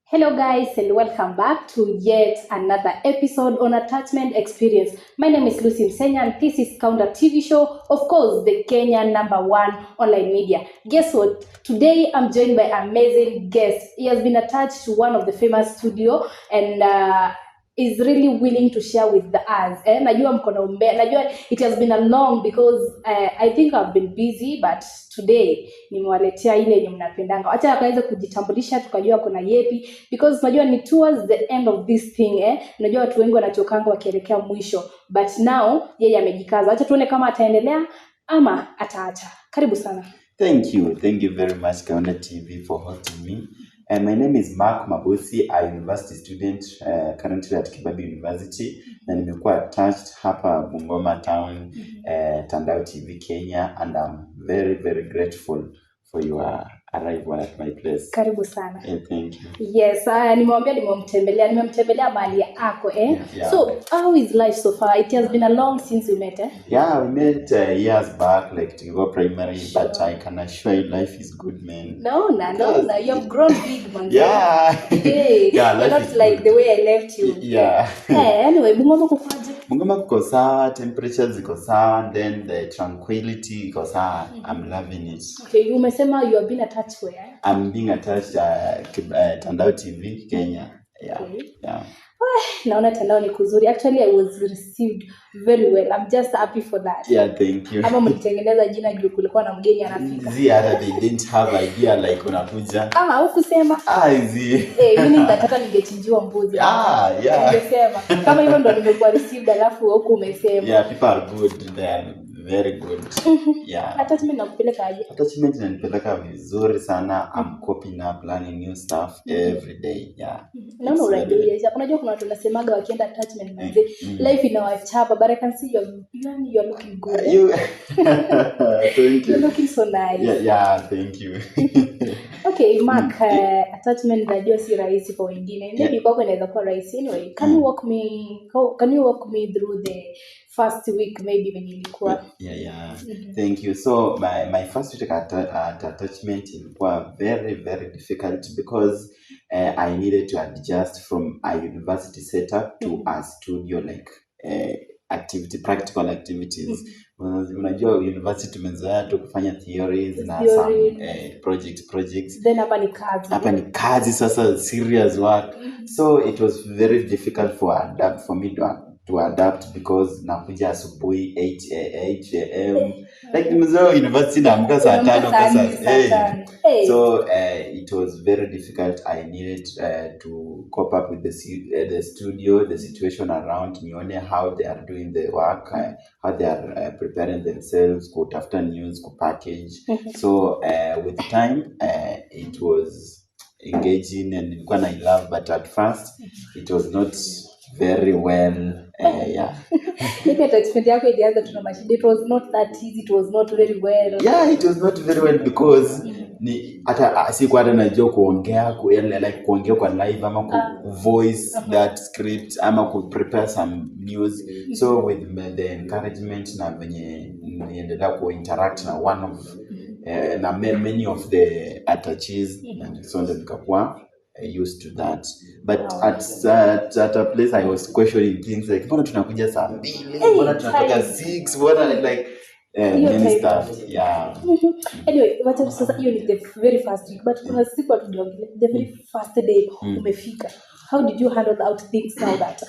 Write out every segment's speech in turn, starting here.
Hello guys and welcome back to yet another episode on Attachment Experience. My name is Lucy Msenya and this is Counter TV Show, of course the Kenyan #1 online media. Guess what? Today I'm joined by an amazing guest. He has been attached to one of the famous studio and is really willing to share with us. Najua mkono umbe. Najua it has been a long because I think I've been busy, but today nimewaletea ile yenye mnapendanga. Acha akaweza kujitambulisha tukajua kuna yepi because najua ni towards the end of this thing Najua watu wengi wanachokanga wakielekea mwisho, but now yeye amejikaza. Acha tuone kama ataendelea ama ataacha. Karibu sana. Thank you very much Counter TV for hosting me. My name is Mark Mabusi, a university student currently at Kibabii University, na nimekuwa attached hapa Bungoma town, Tandao TV Kenya, and I'm very grateful for your arrival at my place. Karibu sana. Thank you. Yes, nimemtembelea mahali yako Yeah. So how is life so far? It has been a long since we met Yeah, we met years back, like to go primary, but I can assure you life is good, man. No, you have grown big, man. Yeah. Hey, Yeah, you're not like the way I left you. Yeah. Anyway, Bungoma kukoje? Bungoma kuko sawa, temperatures ziko sawa, and then the tranquility iko sawa. I'm loving it. Okay, umesema you have been attached where? I'm being attached Tandao TV Kenya. Yeah. Okay. Yeah. Naona Tandao ni kuzuri. Actually, I was received very well. I'm just happy for that. Yeah, thank you. Ama mlitengeneza jina juu kulikuwa na mgeni anafika. They didn't have idea like unakuja. Hukusema. Mimi nataka ningechinjiwa mbuzi. Yeah. Ningesema. Kama hivyo ndo nimekuwa received alafu huko umesema. Yeah, people are good. They are very good. Yeah. Attachment nakupeleka aje? Attachment inanipeleka vizuri sana. I'm coping up, learning new stuff every day. Yeah. Naona unajua kuna watu wanasemaga wakienda attachment manze life inawachapa, but I can see you're looking good. Thank you. You're looking so nice. Yeah, thank you. Okay, Mark, attachment najua si rahisi kwa wengine. Maybe kwako inaweza kuwa rahisi. Anyway, can you walk me through the first week maybe when ilikuwa? Yeah. Thank you. So my first week at attachment ilikuwa very difficult because I needed to adjust from a university setup to a studio, like practical activities. Unajua university tumezoea tu kufanya theories na some projects. Then hapa ni kazi sasa, serious work. So it was very difficult for me to adapt because nakuja asubuhi 8 a.m. like nimezoea university naamka saa 5 sasa. So it was very difficult. I needed to cope up with the studio, the situation around, nione how they are doing the work, how they are preparing themselves, kutafuta news, package. So with time it was engaging and nilikuwa na love, but at first it was not very well. Maybe attachment yako ilianza tuna mashida. It was not that easy. It was not very well. Yeah, it was not very well because ni hata sikuwa hata najua kuongea like kuongea kwa live ama ku voice that script ama ku prepare some news. So with the encouragement na venye niendelea ku interact na one of na many of the attaches and so on, nikakuwa used to that. But at a place I was questioning things like mbona tunakuja saa 2, mbona tunatoka 6, mbona like many stuff. Yeah. Anyway, wacha sasa hiyo ni the very first week, but kuna siku atuongelea the very first day umefika. How did you handle out things now that?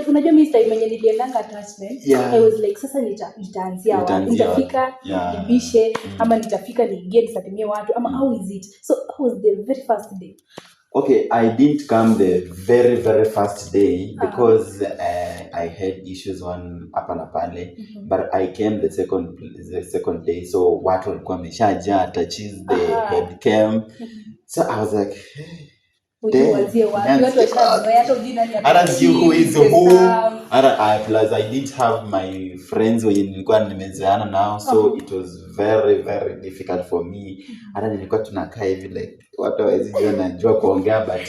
Unajua mimi time yenye niliendanga attachment, I was like sasa nitaanzia wapi? Nitafika nibishe ama nitafika niingie nisalimie watu ama how is it? So how was the very first day? Okay, I didn't come the very first day because I had issues on hapa na pale, but I came the second day. So watu walikuwa wameshajaa touches, they had came. So I was like, plus I didn't have my friends wenye nilikuwa nimezoeana nao, so it was very difficult for me. Hata nilikuwa tunakaa hivi like watu hawezi jua najua kuongea, but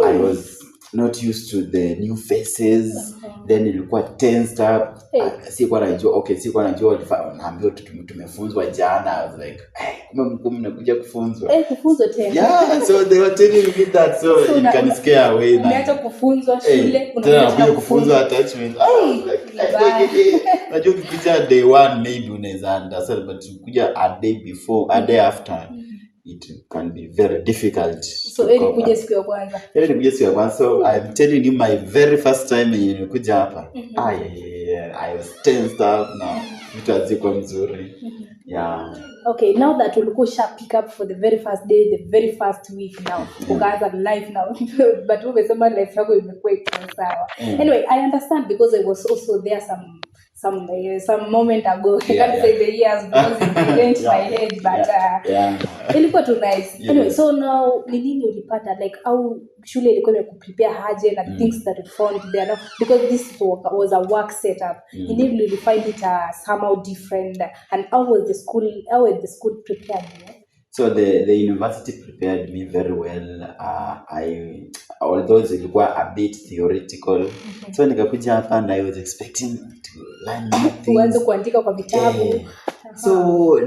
I was not used to the new faces. Then ilikuwa tensed up. Sikuwa najua naambiwa tumefunzwa jana. I was like, kumbe mnakuja kufunzwa. Kufunzwa tena. Yeah, so they were telling me that, so it can scare away now. Umeacha kufunzwa shule, unakuja kufunzwa attachment. Najua ukikuja day 1 maybe unaweza understand, but ukikuja a day before, a day after, it can be very difficult. So kuja siku ya kwanza. So I'm telling you, my very first time nilikuja hapa, I was tensed up na vitu hazikuwa mzuri. Yeah. Okay, now that ulikuwa pick up for the very first day, the very first week now, ukaanza life now, but umesema life yako imekuwa sawa. Anyway, I understand because I was also there some moment ago. I can't say the years because it went my head, but ilikuwa too nice. Anyway, so now ni nini ulipata, like how shule ilikuwa imekuprepare haje na things that you found there now, because this was a work setup. You need to find it somehow different, and how was the school prepared you? So the university prepared me very well. Although ilikuwa a bit theoretical, so nikakuja hapa and I was expecting to learn new things. Tuanze kuandika kwa vitabu. So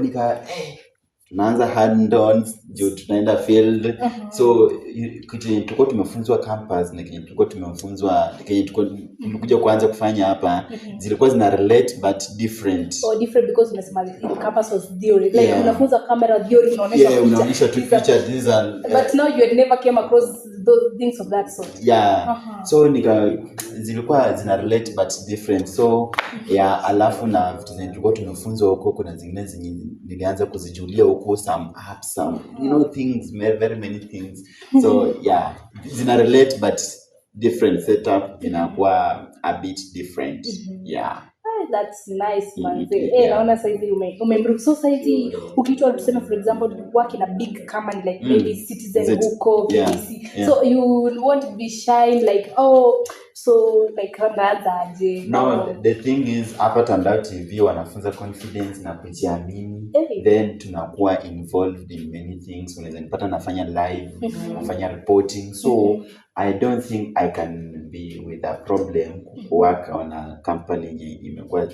tunaanza hand-ons, tunaenda field. So tulikuwa tumefunzwa campus na tulikuwa tumefunzwa tulikuja kuanza kufanya hapa, zilikuwa zina relate but different. Different because unasema in campus was theory, like unafunza camera theory, unaonyesha tu pictures, these are but now you had never came across those things of that sort. So zilikuwa zina relate but different. So alafu na vitu zenye tulikuwa tumefunzwa huko, kuna zingine nilianza kuzijulia huko, some apps, some things, very many things. So zina relate but different setup, inakuwa a bit different. That's nice, manze. Naona saizi umeimprove. So saizi ukiitwa tuseme for example work in a big company like maybe Citizen huko, BBC. So you won't be shy like so like randazaje. No, the thing is hapa Tandao TV wanafunza confidence na kujiamini. Then tunakuwa involved in many things. Unaweza nipata nafanya live, nafanya reporting. So I don't think I can be with a problem work on a company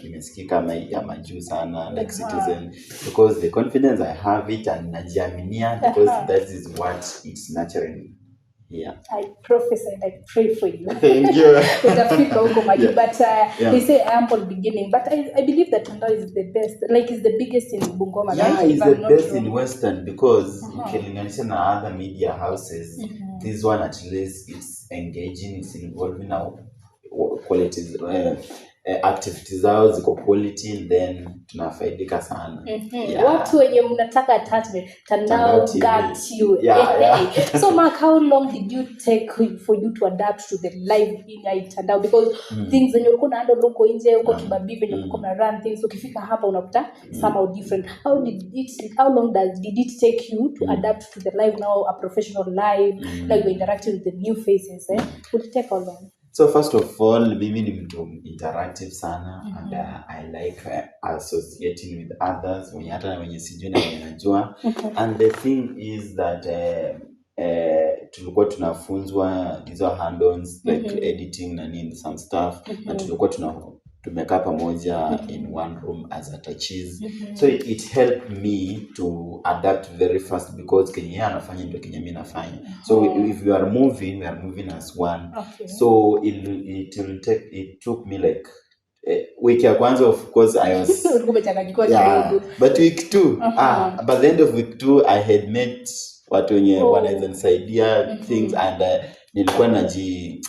imesikika ya majuu sana like Citizen, because the confidence I have it and najiaminia, because that is what it's naturally. I prophesy and I pray for you. Thank you. But they say humble beginning. But I believe that Tandao is the best. Like it's the biggest in Bungoma. It's the best in Western, because ukilinganisha na other media houses, this one at least it's engaging, it's involving our qualities, activities zao ziko quality, then tunafaidika sana. Watu wenye mnataka attachment, Tandao got you. So Mark, how long did you take for you to adapt to the live in Tandao? Because things when you're gonna handle local nje uko Kibabii when you're gonna run things, ukifika hapa unakuta somehow different. How long did it take you to adapt to the live now, a professional live, like you're interacting with the new faces? Would it take how long? So first of all, mimi ni mtu interactive sana, and I like associating with others, wenye sijui na wenye najua. And the thing is that tulikuwa tunafunzwa hizo hand-ons like editing na nini some stuff, na tulikuwa tumekaa pamoja in one room as attaches. So it helped me to adapt very fast, because kenye anafanya ndio kenye mimi nafanya. So if we are moving as one. So it took me like week ya kwanza, of course I was but week 2 by the end of week 2 I had met watu wenye wanaweza nisaidia things, and nilikuwa naji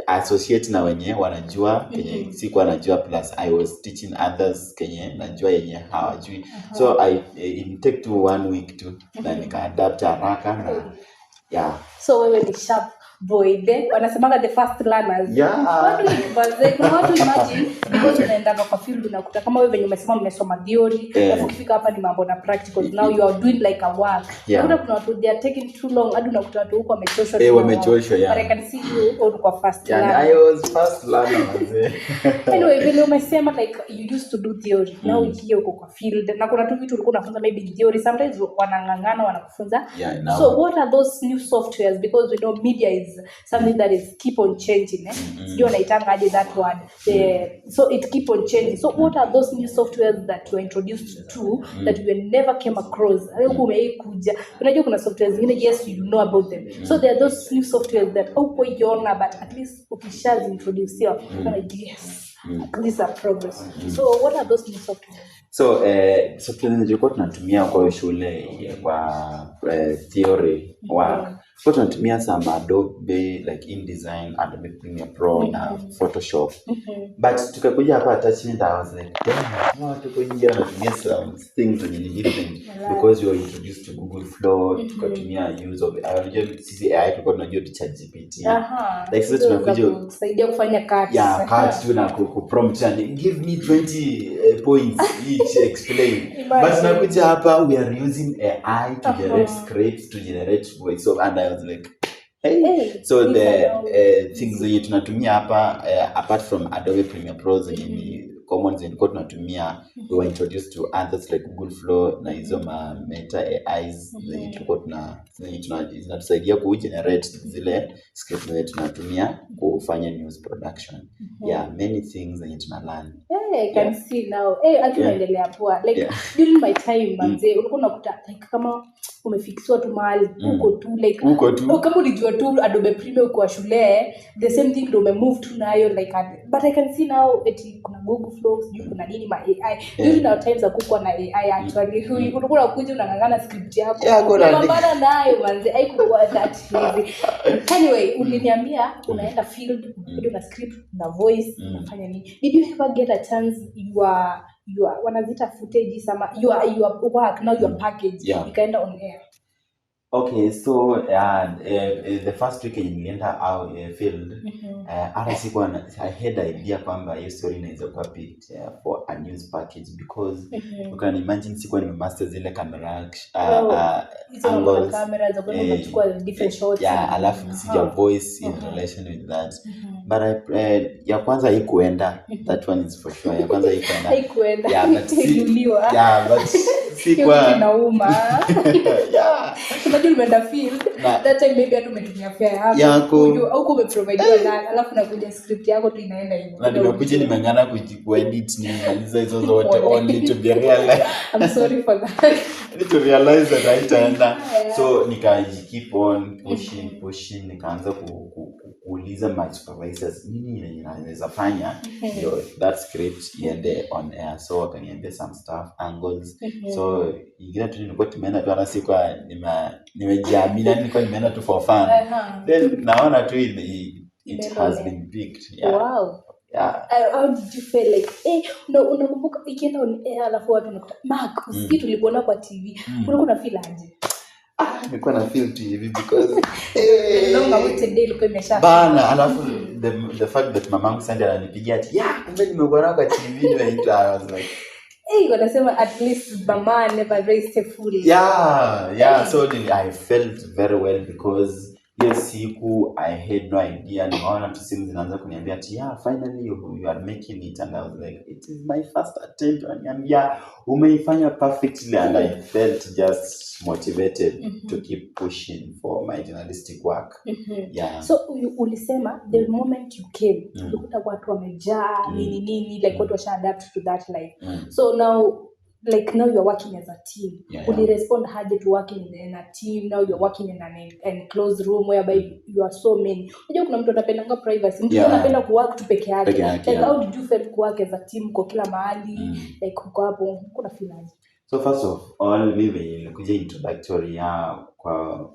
associate na wenye wanajua kenye sikuwa najua, plus I was teaching others kenye najua yenye hawajui. So it take to 1 week too, na nika adapt haraka na So wewe ni sharp boy then wanasemanga the first learners. Watu imagine because unaenda kwa field unakuta kama wewe venye umesema umesoma theory, alafu ukifika hapa ni mambo na practicals. Now you are doing like a work. Unakuta kuna watu they are taking too long, hadi unakuta watu huko wamechoshwa. But I can see you all kwa first learner. I was first learner. Anyway, vile umesema like you used to do theory, now here uko kwa field na kuna tu vitu ulikuwa unafunza maybe theory, sometimes wanangangana wanakufunza. So what are those new softwares, because we know media is is something that is keep on changing. Sijui wanaitanga aje that word. So it keep on changing. So what are those new softwares that you were introduced to that you never came across? Kuja. Unajua kuna softwares zingine, yes, you know about them. So there are those new softwares that haukuiona but at least ukishazi introduce you, like yes, these are progress. So what are those new softwares? So software nilikuwa tunatumia kwa shule kwa theory work. Kwa tunatumia some Adobe like InDesign, Adobe Premiere Pro na Photoshop. But tukakuja hapa attachment, I was like, damn, watu wengi wanatumia some things that ni different because you are introduced to Google Flow, tukatumia use of sisi AI tulikuwa tunajua ChatGPT. Like sisi tunakuja kusaidia kufanya cuts. Yeah, cuts tu na prompt and give me 20 points each explain. But tunakuja hapa we are using AI to generate scripts, to generate voice. So and I was like, hey. So the things that tunatumia hapa apart from Adobe Premiere Pro zenye common zenye tunatumia, we were introduced to others like Google Flow na hizo Meta AIs zenye tulikuwa tunatusaidia ku generate zile scripts zenye tunatumia kufanya news production. Yeah, many things zenye tunalearn. I can see now. Naendelea poa. Like during my time manze, ulikuwa unakuta like kama umefikiwa tu mahali uko tu like kama ulijua tu Adobe Premiere kwa shule, the same thing ndio umemove tu nayo like but I can see now eti kuna Google Flow, sijui kuna nini ma AI. During our times hakukuwa na AI actually. Ulikuwa unakuja unangangana script yako. Unapambana nayo manze, haikuwa that easy. Anyway, uliniambia unaenda field, una script, una voice, unafanya nini? Did you ever get a chance your wanazita footage sama your work now your package ikaenda on air? Okay, so the first week nilienda out field, hata sikuwa I had idea kwamba hiyo story inaweza kuwa picked for a news package because you can imagine sikuwa nimemaster zile camera angles, camera za kuchukua different shots, alafu sija voice in relation with that. But ya kwanza haikuenda, that one is for sure. Ya kwanza haikuenda. But sikuwa nauma. Unajua umeenda field that time maybe hata umetumia fare yako au umeprovide na alafu nakuja script yako tu inaenda hivyo. Na nimekuja nimengana kuedit nimaliza hizo zote only to be realized. I'm sorry for that. To realize that haitaenda. So nika keep on pushing nikaanza kuuliza my supervisors nini ninaweza fanya that script iende on air. So wakaniambia some stuff angles. So ingine tu nilikuwa tumeenda tu hata sikuwa nimejiamini, nilikuwa nimeenda tu for fun. Then naona tu it has been picked. Wow. How did you feel like unakumbuka ikienda on air alafu watu wanakuta Mark usikii tulikuona kwa TV, ulikuwa na feel aje? Nilikuwa na feel TV because long awaited day ilikuwa imesha bana. Alafu the fact that mamangu Sunday ananipigia ati kumbe nimekuona kwa TV nimeita, I was like wanasema at least mama never raised fully. So I felt very well because yes siku I had no idea. Nimeona tu simu zinaanza kuniambia ati finally you are making it, and I was like it is my first attempt, and umeifanya perfectly, and I felt just motivated to keep pushing for my journalistic work. So ulisema the moment you came ulikuta watu wamejaa nini like watu washa adapt to that life. So now you're working as a team. Would you respond haje to working in a team? Now you're working in an enclosed room whereby you are so many. Unajua kuna mtu anapenda privacy, mtu anapenda kuwork tu peke yake. Like how did you feel work as a team kwa kila mahali, like uko hapo kuna feel aje? So first of all mimi kuja introductory kwa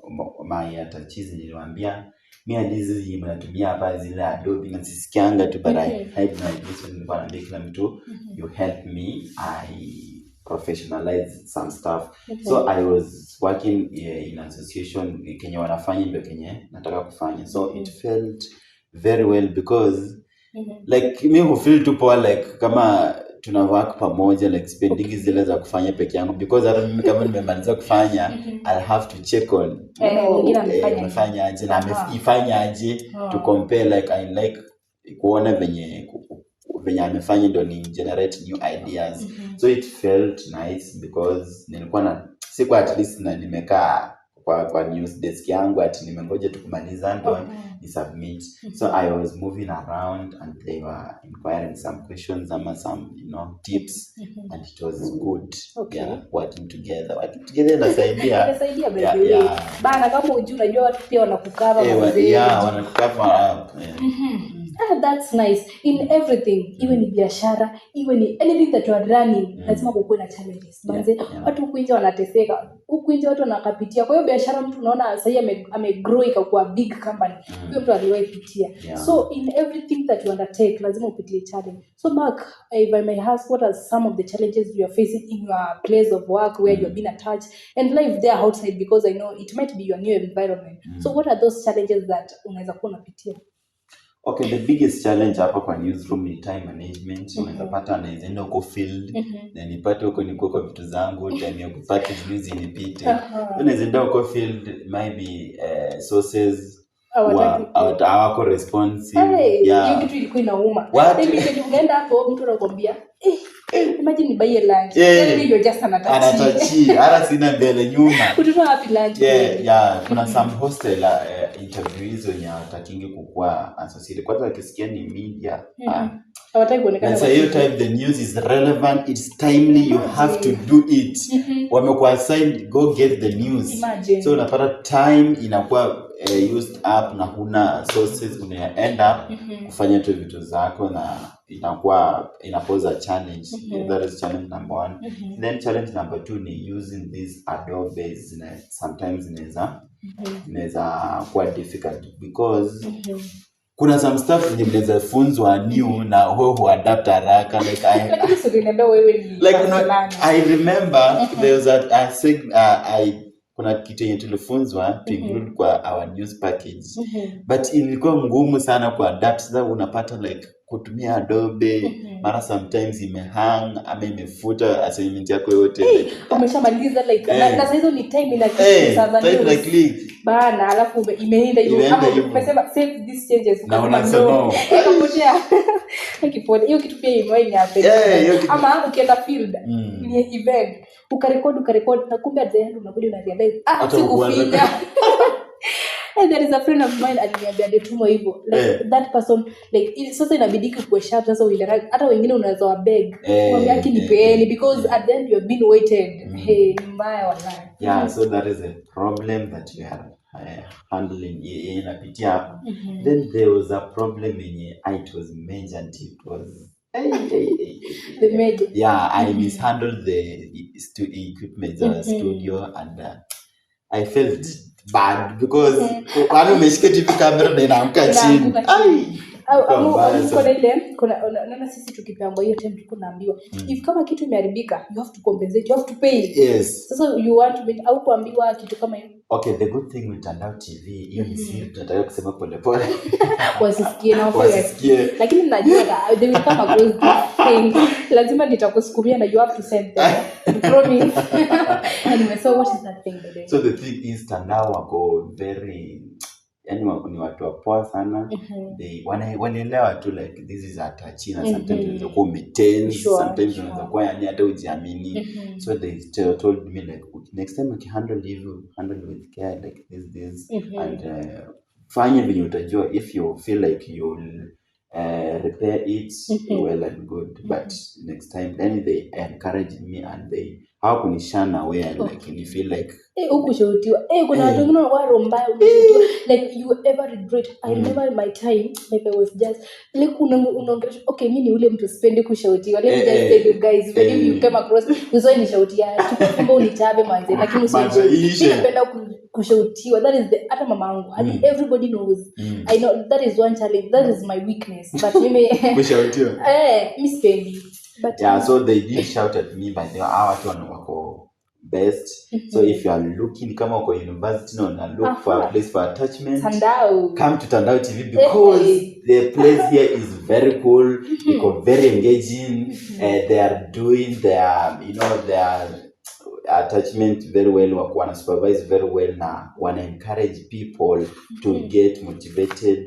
my atachizi niliwaambia mimi hizi mnatumia hapa zile Adobe na sisikianga tu, but I had no idea. Nilikuwa naambia kila mtu you help me, I professionalize some stuff. So I was working in association Kenya wanafanya ndio Kenya nataka kufanya. So it felt very well because like mimi feel tu poa like kama tuna work pamoja, like spending zile za kufanya peke yangu because hata mimi kama nimemaliza kufanya I'll have to check on mwingine amefanya aje na amefanya aje to compare. Like I like kuona venye amefanya ndio ni generate new ideas. So it felt nice because nilikuwa na siku at least na nimekaa kwa news desk yangu ati nimengoja tukumaliza ndo ni submit. So I was moving around and they were inquiring some questions some tips and it was good. Working together inasaidia bana, kama unajua watu pia wanakukava wanakukava that's nice. In everything, iwe ni biashara, iwe ni anything that you are running, lazima kukuwe na challenges. Manze, watu huku nje wanateseka. Huku nje watu wanakapitia. Kwa hiyo biashara mtu unaona sasa amegrow ikakuwa big company. Hiyo mtu aliwahi pitia. So in everything that you undertake, lazima upitie challenge. So Mark, if I may ask, what are some of the challenges you are facing in your place of work where you have been attached and life there outside, because I know it might be your new environment. So what are those challenges that unaweza kuwa unapitia? Okay, the biggest challenge hapa kwa newsroom ni time management. Unaweza pata anaenda huko field na nipate huko niko kwa vitu zangu, time ya kupata news inipite. Unaweza enda huko field, maybe sources hawako responsive. Hiyo kitu ilikuwa inauma. Mimi ungeenda hapo mtu anakuambia imagine buy a lunch. You're just anatachi. Hata sina mbele nyuma. Utatoa wapi lunch? Kuna some hostel interviews wenye hawatakingi kukua associated. Kwanza wakisikia ni media. Hawataki kuonekana. So hiyo time the news is relevant, it's timely, you have to do it. Wamekuwa assigned go get the news. Imagine. So unapata time inakuwa used up na huna sources, una end up kufanya tu vitu zako na inapoza challenge. That is challenge number 1. Then challenge number 2 ni using these Adobe sometimes inaweza kuwa difficult because kuna some stuff mnaweza funzwa new na wewe adapt haraka like I remember there was kuna kitu yenye tulifunzwa to include kwa our news package but ilikuwa ngumu sana ku adapt. Sasa unapata like kutumia Adobe mara sometimes imehang ama imefuta assignment yako yote umeshamaliza like na sasa hizo ni time ina kitu bana, alafu imeenda hivyo kama umesema save these changes na unasema kapotea kipone hiyo kitu pia imewahi happen ama ukienda field ni event ukarecord na kumbe at the end unakuja una realize sikufinya. And there is a friend of mine aliniambia detumo hivyo like that person like sasa inabidiki kuwa sharp sasa ile hata wengine unaweza wa beg mwambie yake nipeeni because at the end you have been waited mbaya wallahi. So that is a problem that you are handling inapitia hapa. Then there was a problem in it was major and it was the major I mishandled the equipment studio and I felt bad because wano umeshika TV camera na inaanguka chini. Kuna sisi tukipeangwa hiyo time tunaambiwa if kama kitu imeharibika you have to compensate, you have to pay. Sasa you want to be au kuambiwa kitu kama hiyo. Okay, the good thing with Tandao TV hiyo ni siri tunataka kusema pole pole wasisikie na wasikie, lakini najua they will come across this thing, lazima nitakusukumia na you have to send them. I promise. Anyway, so what is that thing today? So the thing is Tandao wako very ni watu wapoa sana. They wanaelewa tu like this is a touchina. Sometimes unaweza kuwa umetense, sometimes unaweza kuwa hata ujiamini. So they told me like next time handle with care like this and fanya venye utajua if you feel like you'll repair it well and good but next time then they encourage me and they hawakunishana where like you feel like ukushautiwa kuna watu wengine wao mbaya like you ever regret. I remember my time like I was just like unaongelea okay mimi ni ule mtu sipendi kushautiwa. Let me just tell you guys when you come across uzoe nishautia tukumbe unitabe manze lakini usije napenda kushautiwa. That is the hata mamangu and everybody knows. I know that is one challenge, that is my weakness but mimi kushautiwa mimi sipendi. But so they did shout at me by the watu wako best. So if you are looking kama uko university na look for a place for attachment, come to Tandao TV because the place here is very cool. It's very engaging. They are doing their their attachment very well, wana supervise very well na wana encourage people to get motivated,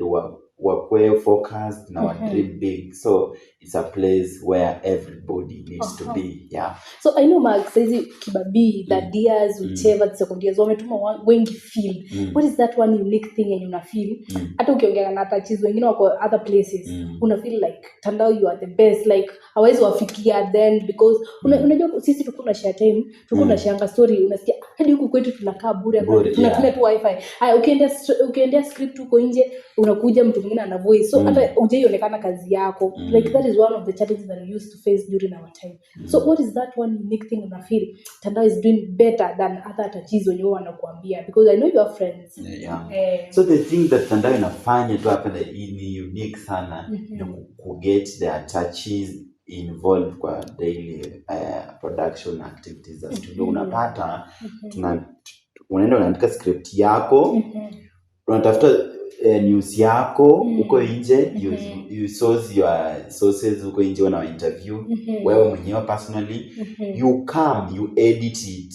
wakwe focused na dream big. So it's a place where everybody needs to be. Yeah. So I know Mark says Kibabii, the Diaz, whichever the second years wametuma wengi feel. What is that one unique thing and una feel? Hata ukiongea na touches wengine wako other places. Una feel like Tandao you are the best, like hawezi wafikia then because unajua sisi tuko na share time, tuko na share story, unasikia hadi huku kwetu tunakaa bure tunatumia tu wifi. Haya ukiendea script huko nje unakuja mtu mwingine ana voice. So hata hujaionekana kazi yako. Like that is one of the challenges that we used to face during our time. So what is that one unique thing una feel Tandao is doing better than other touches wenye wanakuambia, because I know you are friends. So the thing that Tandao inafanya tu hapa ni unique sana ni ku get their touches involved kwa daily production activities za studio. Unapata unaenda unaandika script yako, unatafuta news yako uko nje, you source your sources uko nje, wana interview wewe mwenyewe personally, you come you edit it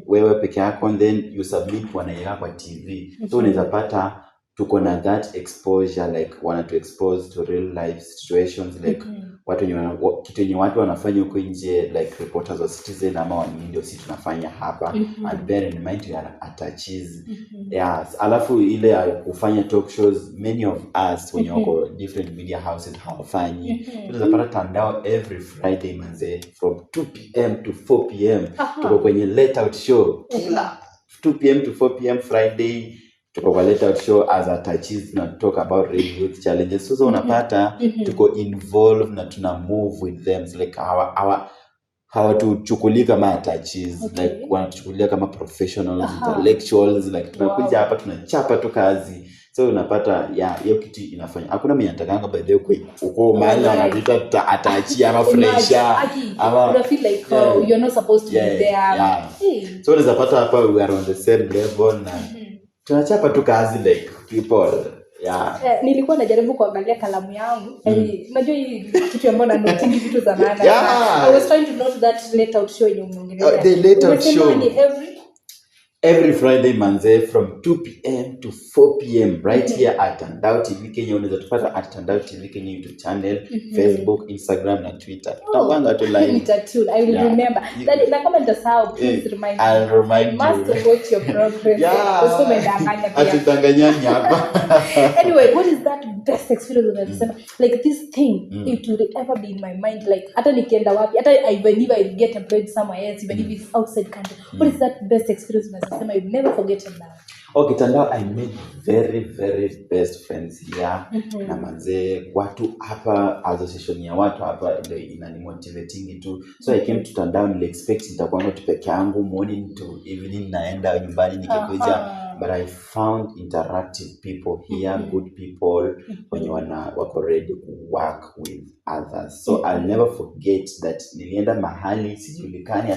wewe peke yako, and then you submit wanaiweka kwa TV. So unaweza pata tuko na that exposure, like want to expose to real life situations, like kitu yenye watu wanafanya huko nje, like reporters wa Citizen ama wa media sisi tunafanya hapa. And bear in mind you are touches. Yes, alafu ile ya kufanya talk shows, many of us when you different media houses hawafanyi. Tunapata Tandao every Friday manze from 2 p.m. to 4 p.m. tuko kwenye late out show kila 2 p.m. to 4 p.m. Friday. Tuko kwa late out show as a touches na talk about real youth challenges. So unapata tuko involved na tuna move with them. So like hawatuchukulia kama touches, like wanatuchukulia kama professionals, intellectuals, like tunakuja hapa tunachapa tu kazi. So unapata hiyo kitu inafanya. Hakuna mwenye atakanga by the way uko mahali anaita ataachia ama fresha ama you feel like you're not supposed to be there. So unaweza pata hapa we are on the same level na tunachapa tu kazi like people. Nilikuwa najaribu kuangalia kalamu yangu. Unajua hii kitu ambayo na note vitu za maana. I was trying to note that late out show yenye umeongelea. The late out show every Friday manze from 2 p.m. to 4 p.m. right here at Tandao TV Kenya. Unaweza tupata at Tandao TV Kenya YouTube channel, Facebook, Instagram na Twitter. Tutapanga tu live. I will remember. Na kama nitasahau please remind me. I'll remind you. Must watch your progress. Usimedanganya pia. Atudanganyani hapa. Anyway, what is that best experience unasema? Like this thing it will ever be in my mind, like hata nikienda wapi, hata even if I get employed somewhere else, even if it's outside country. What is that best experience unasema you never forget now? Okay, Tandao, I made very very best friends here. Na manze watu hapa, association ya watu hapa ile inanimotivating tu. So I came to Tandao nili expect nitakuwa tu peke yangu morning to evening naenda nyumbani nikikuja, but I found interactive people here, good people wenye wako ready to work with others. So I'll never forget that nilienda mahali sijulikani,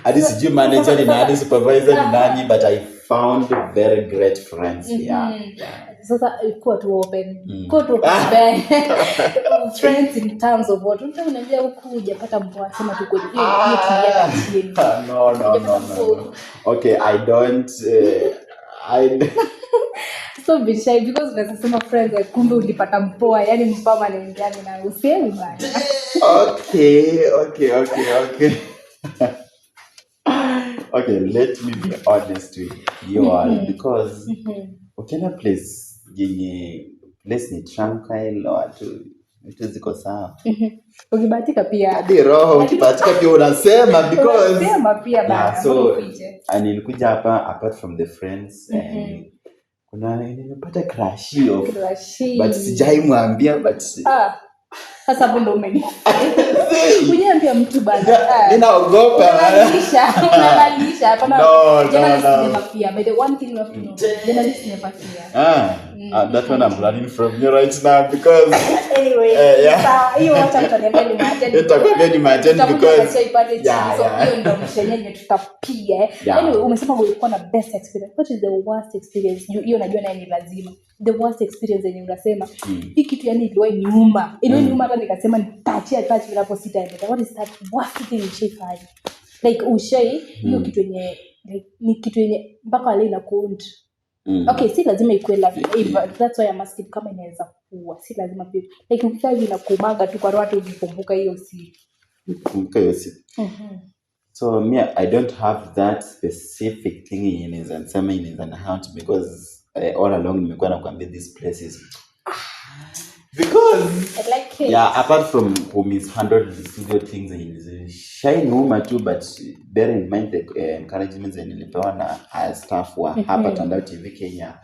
hata sijui manager ni nani, supervisor ni nani, but I found very great friends here. Sasa ilikuwa tu open. Friends in terms of what? Unaniambia huku hujapata mpoa sema tu kweli. Hiyo No. Okay, I don't so be shy because unasema friends kumbe ulipata mpoa, yani mpama ni ngani na usemi bana. Okay. Okay, let me be honest with you all, because ukienda place ni tranquil watu vitu ziko sawa. Ukibahatika pia hadi roho ukibahatika pia unasema because unasema pia bana. So nilikuja hapa apart from the friends kuna nimepata crush but sijaimwambia but sasa bundo umeni. Uniambia mtu bana. Ninaogopa. Unalalisha hapana. No. Pia. But the one thing you have to know, journalists never fear. That one I'm learning from you right now because anyway, hiyo wacha tutaniambia ni maajabu. Nitakwambia ni maajabu because hiyo ndio mshenyewe tutapiga. Anyway, umesema ulikuwa na best experience. What is the worst experience? Hiyo najua naye ni lazima. The worst experience yenye unasema hii kitu yani iliwahi niuma. Hata nikasema nitaachia touch bila posita. What is that worst thing ushifanya? Like hiyo kitu yenye ni kitu yenye mpaka leo ina count. Okay, si lazima ikuwe live, but that's why I must keep kama inaweza inakuwa si lazima pia like ukikaa hivi inakuumanga tu kwa watu ukikumbuka hiyo si Kumbuka hiyo siku. So me, I don't have that specific thing in his and sema in his account because all along nimekuwa nakwambia this place is because I like it. yeah, apart from who mishandled the studio things in shine woman too, but bear in mind the encouragement zenye nilipewa na staff wa hapa Tandao TV Kenya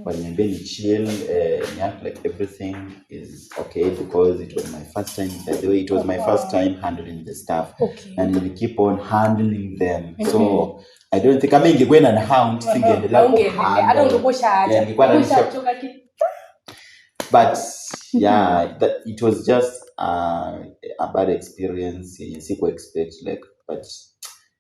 waliniambia ni chill, ni act like everything is okay because it was my first time. By the way, it was my first time handling the staff, and we keep on handling them. So I don't think I'm ingekuwa na hound singeendelea hata ungekosha but yeah, it was just a bad experience. Siku expect like, but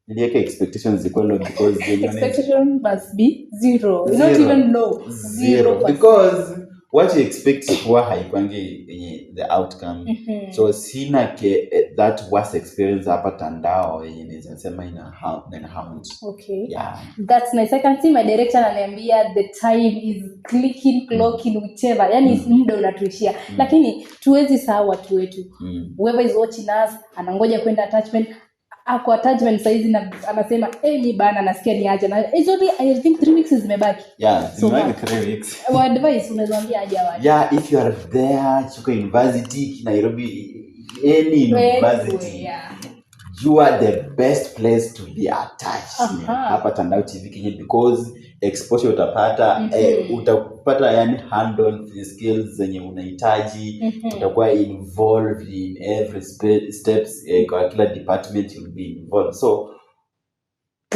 niliweka expectations ziko low because expectation must be zero. Not even low. Zero. Because what you expect huwa haikwangi the outcome. So sina that worst experience hapa Tandao yenye nisema ina hound. Okay. Yeah. That's nice. I can see my director ananiambia the time is clocking whichever. Yani muda unatuishia. Lakini tuwezi sahau watu wetu. Whoever is watching us anangoja kwenda attachment. Ako attachment saizi na anasema ni bana nasikia niache na it's only I think 3 weeks zimebaki. Yeah, so like 3 weeks. What advice unaweza aje watu? Yeah, if you are there Chuka University, Nairobi, any university, you are the best place to be attached. Hapa Tandao TV Kenya because exposure utapata utapata yani handle the skills zenye unahitaji, utakuwa involved in every steps kwa kila department you'll be involved. So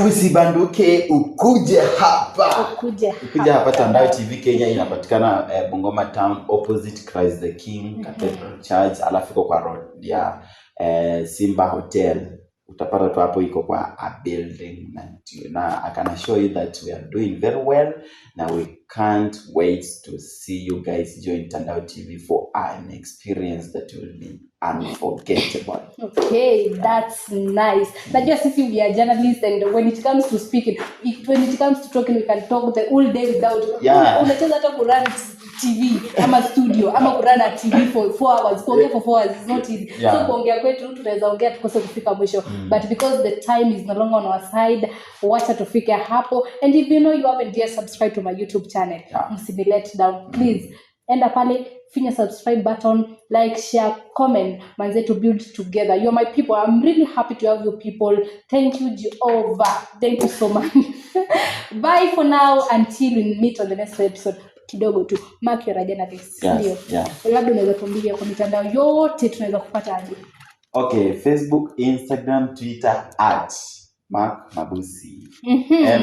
usibanduke ukuje hapa Tandao TV Kenya inapatikana Bungoma Town opposite Christ the King Cathedral Church, alafu iko kwa road ya Simba Hotel. Utapata tu hapo iko kwa a building na I can assure you that we are doing very well. Now we can't wait to see you guys join Tandao TV for an experience that will be unforgettable. Okay, that's nice. Najua sisi we are journalists and when it comes to speaking, when it comes to talking, we can talk the whole day without unacheza hata kurun TV ama studio ama kurun a TV for 4 hours. Kuongea for 4 hours is not easy. So kuongea kwetu tunaweza ongea tukose kufika mwisho. But because the time is no longer on our side, wacha tufike hapo. And if you know you haven't yet subscribed to my YouTube channel, msini let down. Please, enda pale, finya subscribe button, like, share, comment. Manze to build together. You're my people. I'm really happy to have you people. Thank you, Jehovah. Thank you so much. Bye for now until we meet on the next episode. Kidogo tu. Mark your journalist. Ndio. Labda unaweza tuambia kwa mitandao yote tunaweza kupata aje. Okay, Facebook, Instagram, Twitter @Mark Mabusi.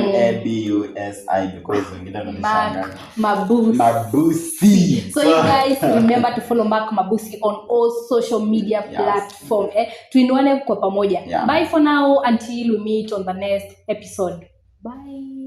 MABUSI because wengine wanashangaa. Mabusi. So you guys remember to follow Mark Mabusi on all social media platforms. Tuinuane kwa pamoja. Bye for now until we meet on the next episode. Bye.